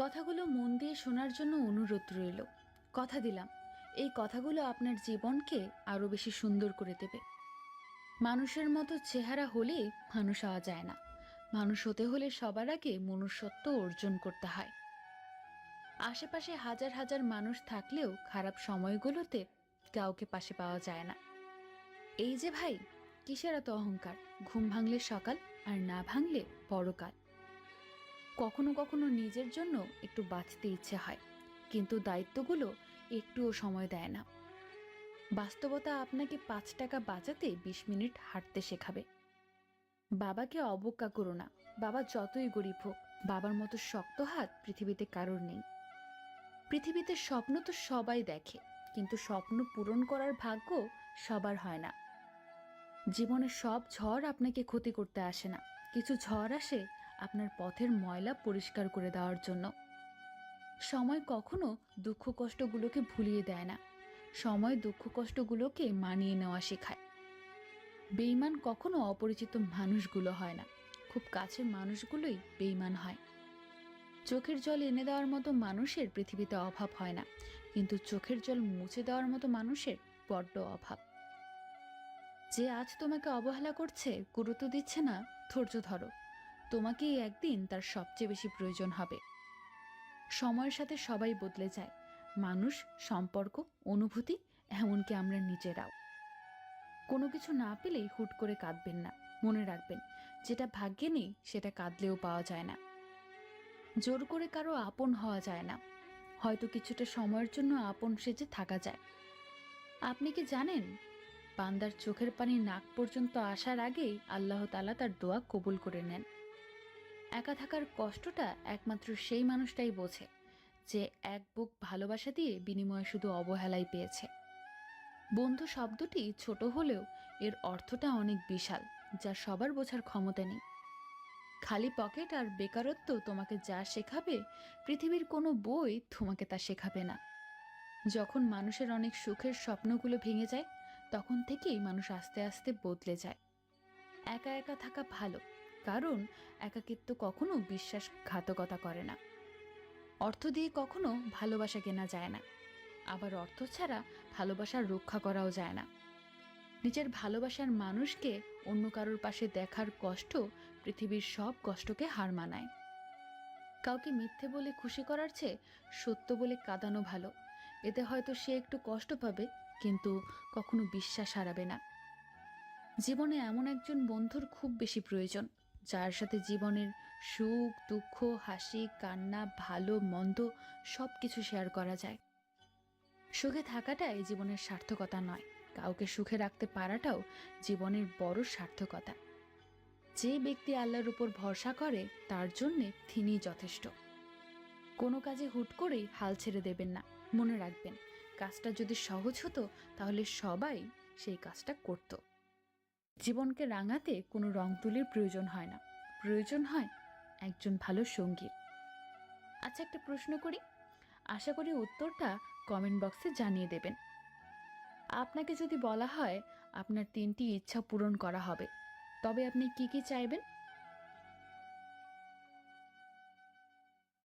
কথাগুলো মন দিয়ে শোনার জন্য অনুরোধ রইল। কথা দিলাম, এই কথাগুলো আপনার জীবনকে আরো বেশি সুন্দর করে দেবে। মানুষের মতো চেহারা হলেই মানুষ হওয়া যায় না। মানুষ হতে হলে সবার আগে মনুষ্যত্ব অর্জন করতে হয়। আশেপাশে হাজার হাজার মানুষ থাকলেও খারাপ সময়গুলোতে কাউকে পাশে পাওয়া যায় না। এই যে ভাই, কিসের এত অহংকার? ঘুম ভাঙলে সকাল, আর না ভাঙলে পরকাল। কখনো কখনো নিজের জন্য একটু বাঁচতে ইচ্ছে হয়, কিন্তু দায়িত্বগুলো একটুও সময় দেয় না। বাস্তবতা আপনাকে 5 টাকা বাঁচাতে 20 মিনিট হাঁটতে শেখাবে। বাবাকে অবজ্ঞা করো না। বাবা যতই গরিব হোক, বাবার মতো শক্ত হাত পৃথিবীতে কারোর নেই। পৃথিবীতে স্বপ্ন তো সবাই দেখে, কিন্তু স্বপ্ন পূরণ করার ভাগ্য সবার হয় না। জীবনের সব ঝড় আপনাকে ক্ষতি করতে আসে না। কিছু ঝড় আসে আপনার পথের ময়লা পরিষ্কার করে দেওয়ার জন্য। সময় কখনো দুঃখ কষ্টগুলোকে ভুলিয়ে দেয় না, সময় দুঃখ কষ্টগুলোকে মানিয়ে নেওয়া শেখায়। বেঈমান কখনো অপরিচিত মানুষগুলো হয় না, খুব কাছের মানুষগুলোই বেঈমান হয়। চোখের জল এনে দেওয়ার মতো মানুষের পৃথিবীতে অভাব হয় না, কিন্তু চোখের জল মুছে দেওয়ার মতো মানুষের বড্ড অভাব। যে আজ তোমাকে অবহেলা করছে, গুরুত্ব দিচ্ছে না, ধৈর্য ধরো। তোমাকেই একদিন তার সবচেয়ে বেশি প্রয়োজন হবে। সময়ের সাথে সবাই বদলে যায়, মানুষ, সম্পর্ক, অনুভূতি, এমনকি আমরা নিজেরাও। কোনো কিছু না পেলেই হুট করে কাঁদবেন না। মনে রাখবেন, যেটা ভাগ্যে নেই সেটা কাঁদলেও পাওয়া যায় না। জোর করে কারো আপন হওয়া যায় না, হয়তো কিছুটা সময়ের জন্য আপন সেজে থাকা যায়। আপনি কি জানেন, বান্দার চোখের পানি নাক পর্যন্ত আসার আগেই আল্লাহ তাআলা তার দোয়া কবুল করে নেন। একা থাকার কষ্টটা একমাত্র সেই মানুষটাই বোঝে, যে এক বুক ভালোবাসা দিয়ে বিনিময়ে শুধু অবহেলাই পেয়েছে। বন্ধু শব্দটি ছোট হলেও এর অর্থটা অনেক বিশাল, যা সবার বোঝার ক্ষমতা নেই। খালি পকেট আর বেকারত্ব তোমাকে যা শেখাবে, পৃথিবীর কোনো বই তোমাকে তা শেখাবে না। যখন মানুষের অনেক সুখের স্বপ্নগুলো ভেঙে যায়, তখন থেকেই মানুষ আস্তে আস্তে বদলে যায়। একা একা থাকা ভালো, কারণ একাকিত্ব কখনো বিশ্বাসঘাতকতা করে না। অর্থ দিয়ে কখনো ভালোবাসা কেনা যায় না, আবার অর্থ ছাড়া ভালোবাসা রক্ষা করাও যায় না। নিজের ভালোবাসার মানুষকে অন্য কারোর পাশে দেখার কষ্ট পৃথিবীর সব কষ্টকে হার মানায়। কাউকে মিথ্যে বলে খুশি করার চেয়ে সত্য বলে কাঁদানো ভালো। এতে হয়তো সে একটু কষ্ট পাবে, কিন্তু কখনো বিশ্বাস হারাবে না। জীবনে এমন একজন বন্ধুর খুব বেশি প্রয়োজন, যার সাথে জীবনের সুখ দুঃখ, হাসি কান্না, ভালো মন্দ সব কিছু শেয়ার করা যায়। সুখে থাকাটাই জীবনের সার্থকতা নয়, কাউকে সুখে রাখতে পারাটাও জীবনের বড় সার্থকতা। যে ব্যক্তি আল্লাহর উপর ভরসা করে, তার জন্যে তিনিই যথেষ্ট। কোনো কাজে হুট করেই হাল ছেড়ে দেবেন না। মনে রাখবেন, কাজটা যদি সহজ হতো তাহলে সবাই সেই কাজটা করত। জীবনকে রাঙাতে কোনো রং তুলির প্রয়োজন হয় না, প্রয়োজন হয় একজন ভালো সঙ্গী। আচ্ছা, একটা প্রশ্ন করি, আশা করি উত্তরটা কমেন্ট বক্সে জানিয়ে দেবেন। আপনাকে যদি বলা হয় আপনার 3টি ইচ্ছা পূরণ করা হবে, তবে আপনি কি কি চাইবেন?